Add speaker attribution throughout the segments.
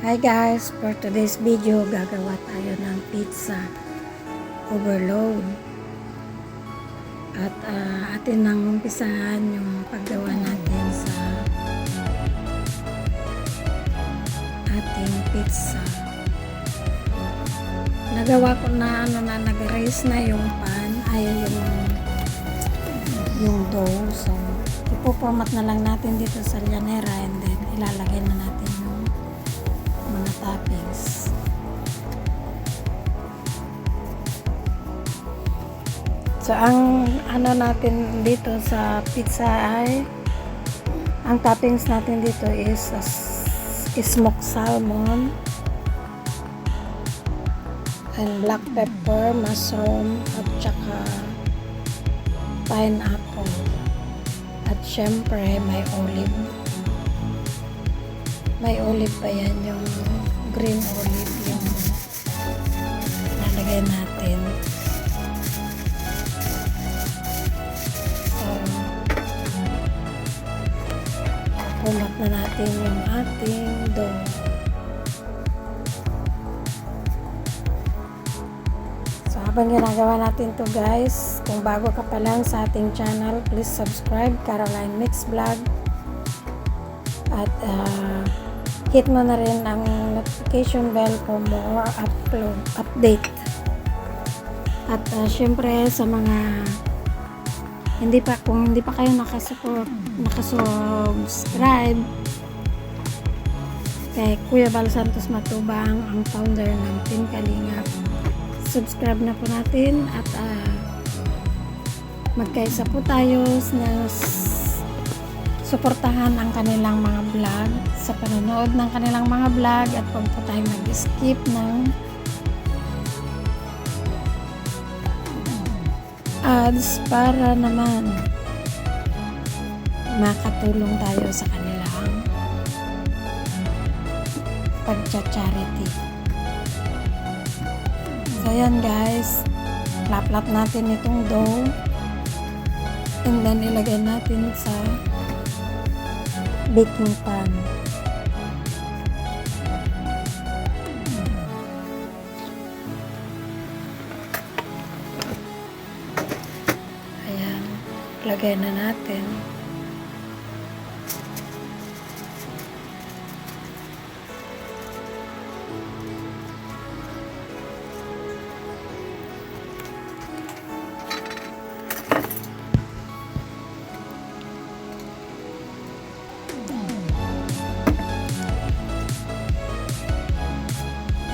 Speaker 1: Hi guys, for today's video gagawa tayo ng pizza overload at atin nang umpisahan yung paggawa natin sa ating pizza. Nagawa ko na nag-raise na yung pan ay yung dough, so ipoformat na lang natin dito sa llanera and then ilalagay na natin yung mga toppings. So ang natin dito sa pizza ay ang toppings natin dito is smoked salmon and black pepper, mushroom at saka pineapple at syempre may olive pa yan, yung green olive yung nalagay natin. So pumat na natin yung ating dough. So habang ginagawa natin to guys, kung bago ka pa lang sa ating channel, please subscribe, Caroline Mix Vlog, at hit mo na rin ang notification bell for more update. At syempre sa mga kung hindi pa kayo nakasubscribe kay Kuya Bal Santos Matubang, ang founder ng Team Kalingap, subscribe na po natin at magkaisa po tayo na suportahan ang kanilang mga vlog sa panonood ng kanilang mga vlog at huwag po tayo mag-skip ng ads para naman makatulong tayo sa kanilang pagcha-charity. So yan guys, lap-lap natin itong dough and then ilagay natin sa baking pan. Ayan, lagay na natin.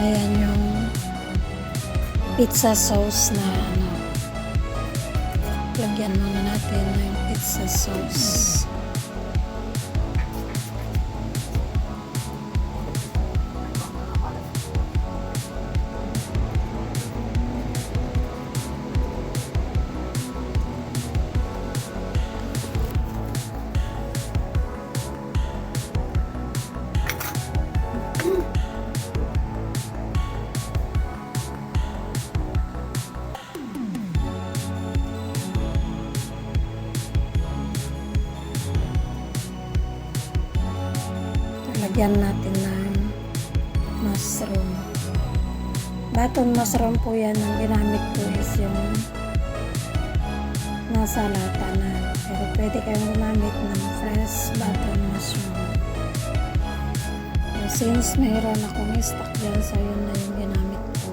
Speaker 1: Ayan yung pizza sauce na lagyan muna natin ng pizza sauce. Lagyan natin ng mushroom. Button mushroom po yan. Ang ginamit ko is yung nasa lata na. Pero pwede kayong gumamit ng fresh button mushroom. So, since mayroon akong stock dyan, so yun na yung ginamit ko.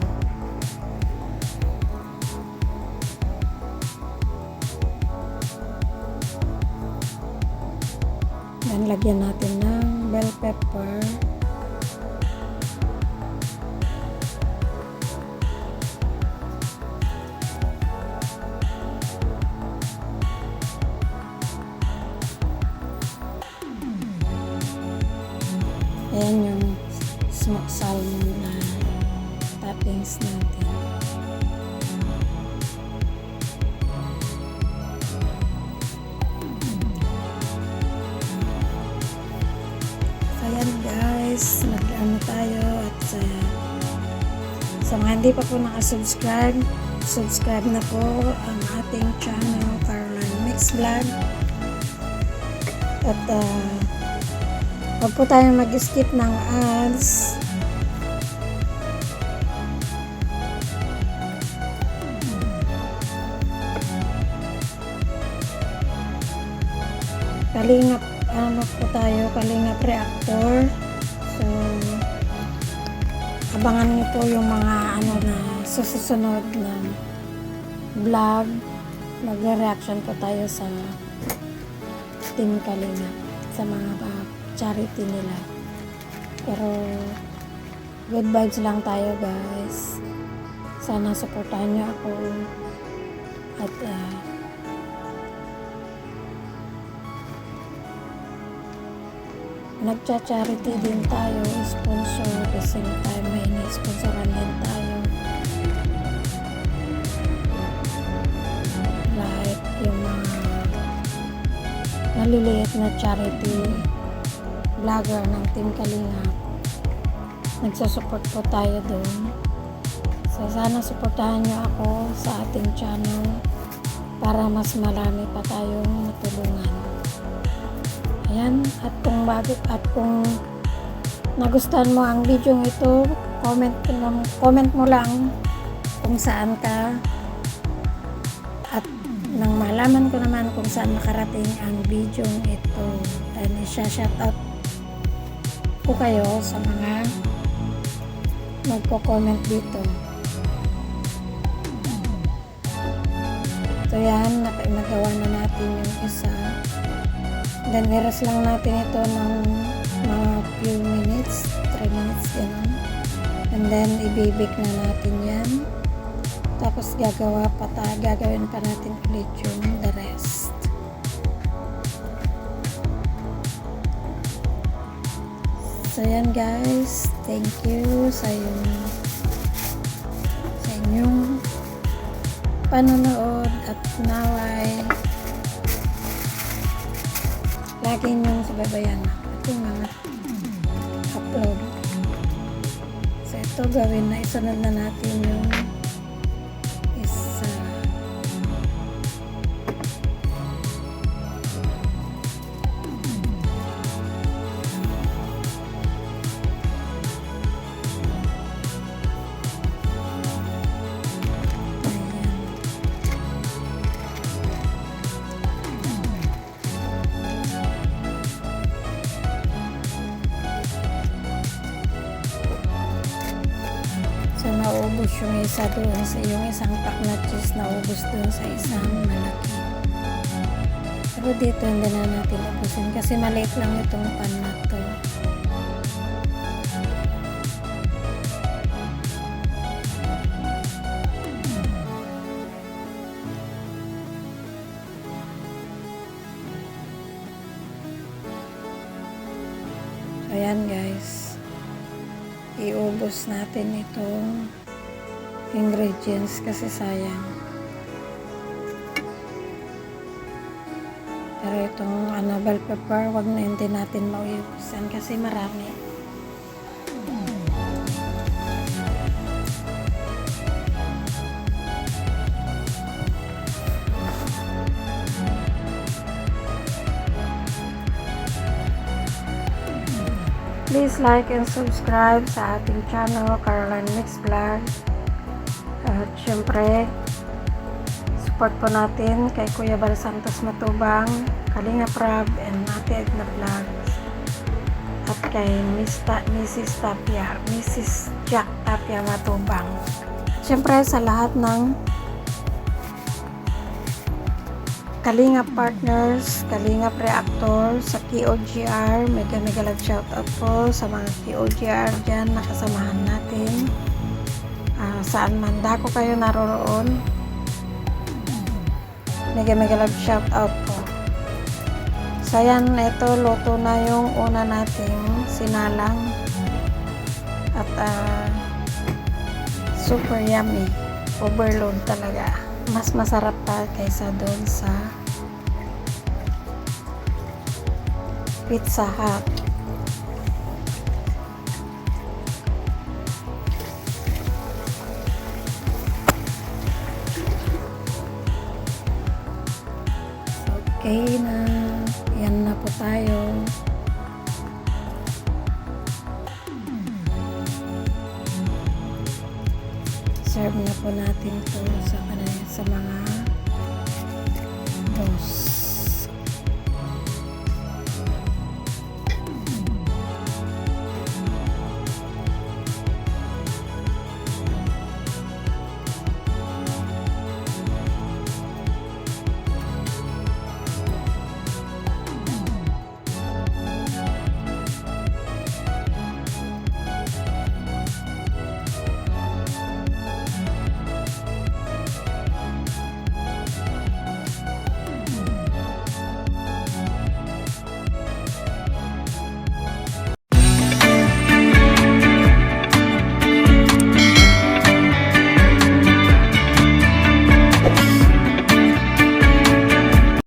Speaker 1: Then lagyan natin ng bell pepper, ayan yung smoked salmon na toppings natin. Ayan guys, nag-ano tayo at sa mga hindi pa po nakasubscribe, subscribe na po ang ating channel Caroline Mix Vlog at Huwag po tayong mag-skip ng ads Kalingap, ano po tayo, Kalingap Reactor. So, abangan niyo po yung mga ano na susunod na vlog. Magre-reaction po tayo sa Team Kalingap, sa mga charity nila. Pero, good vibes lang tayo guys. Sana supportahan niyo ako. At, nagcha-charity din tayo, sponsor, kasi tayo may ni-sponsoran din tayo. Like, yung mga naliliit na charity vlogger ng Team Kalingap. Nagsusupport po tayo doon. So, sana supportahan nyo ako sa ating channel para mas marami pa tayong matulungan. Ayan, at kung nagustuhan mo ang video ito, comment mo lang kung saan ka, at nang malaman ko naman kung saan nakarating ang video ito, and isa-shoutout ko kayo sa mga magko-comment dito. So yan, nagawa na natin yung isa. Then, i-rest lang natin ito ng mga few minutes, 3 minutes din. And then, i-bake na natin yan. Tapos, gagawin pa natin ulit yung the rest. So, yan guys. Thank you sa inyong panonood at naway lagi niyong subaybayan ating mga upload. So ito gawin na, isunod na natin yung isa. So, naubos yung isa doon sa yung isang pack na cheese, naubos doon sa isang malaki. Pero dito hindi na natin ubusin kasi maliit lang itong pan na to. Ayan guys. Iubos natin itong ingredients kasi sayang. Pero itong bell pepper, wag na hindi natin mauubusan kasi marami. Please like and subscribe sa ating channel, Caroline Mix Vlog. At syempre, support po natin kay Kuya Bal Santos Matubang, Kalingap Rab, and Ate Edna Vlogs. At kay Mrs. Jack Tapia Matubang. At syempre sa lahat ng Kalingap Partners, Kalingap Reactor, sa KOGR, mega love shoutout po sa mga KOGR dyan, nakasamahan natin. Saan man dako kayo naroroon, mega love shoutout po. So yan, ito, luto na yung una nating sinalang. At super yummy. Overload talaga. Mas masarap pa kaysa doon sa Pizza Hut. Okay na. Yan na po tayo. Serve na po natin to sa mga boss.